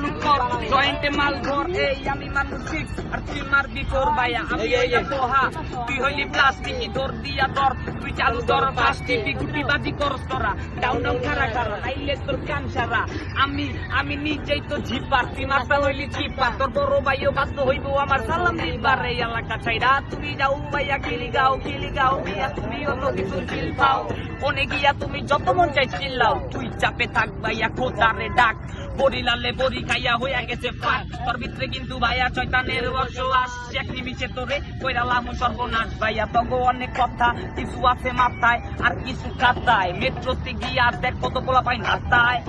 চালু কর জয়েন্টে মাল ধর এই আমি মানুষ ঠিক আর তুই মারবি তোর ভাইয়া আমি হইয়া পোহা তুই হইলি প্লাস্টিকই ধর দিয়া ধর তুই চালু ধর প্লাস্টিকই গুটিবাজি করস তোরা ডাউন ডাউন খারা খারা আইলে তোর কান সারা আমি নিজেই তো ঝিপার তুই মাথা হইলি ঝিপা তোর বড় ভাইও বাধ্য হইব আমার সালাম দিবার এই এলাকা ছাইরা তুমি যাও ভাইয়া গিলি গাও মিয়া তুমিও তো কিছু চিল পাও ওনে গিয়া তুমি যত মন চাই চিল্লাও তুই চাপে থাক ভাইয়া খোদারে ডাক বড়ি লালে বড়ি খাইয়া হইয়া গেছে ফাট তোর ভিতরে কিন্তু ভাইয়া শয়তানের বসবাস এক নিমিষে তোরে কইরা লামু সর্বনাশ ভাইয়া তগো অনেক কথা কিছু আছে মাথায় আর কিছু খাতায় মেট্রোতে গিয়া দেখ কত পোলা পাইন হাতায়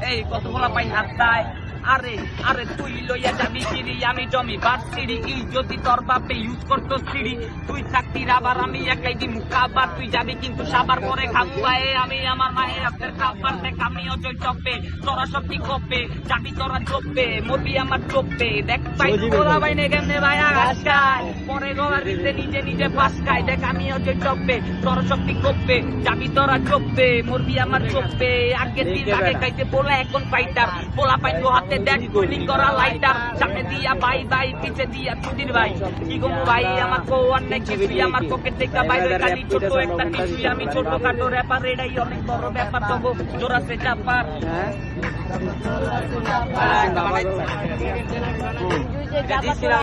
এই কত পোলা পাইন হাতায় আরে তুই লইয়া যাবি সিঁড়ি আমি জমি বাদ সিঁড়ি ই যদি তোর বাপে ইউজ করতো সিঁড়ি তুই থাকতি আবার আমি একাই দিমু খাবার তুই যাবি কিন্তু সাবার পরে খাবো ভাই আমি আমার মায়ের হাতের খাবার দেখ আমি অজয় চপে তোরা সবটি কপে যাবি তোরা চপে মরবি আমার চপে দেখ পাই তোরা বাইনে কেমনে ভাইয়া ঘাস খায় পরে গলার দিতে নিজে পাস খায় দেখ আমি অজয় চপে তোরা সবটি কপে যাবি তোরা চপে মরবি আমার চপে আগে দিন আগে খাইতে পোলা এখন ফাইটার পোলা পাইতো হাতে দেখ গুলিং করা লাইটার সামনে দিয়া বাই পিছে দিয়া চুদির ভাই কি গো ভাই আমার কো অনেক কিছুই আমার পকেট থেকে বাইরে খালি ছোট একটা টিসি আমি ছোট খাটো র্যাপার এটাই অনেক বড় ব্যাপার তবু জোরাসে চাপার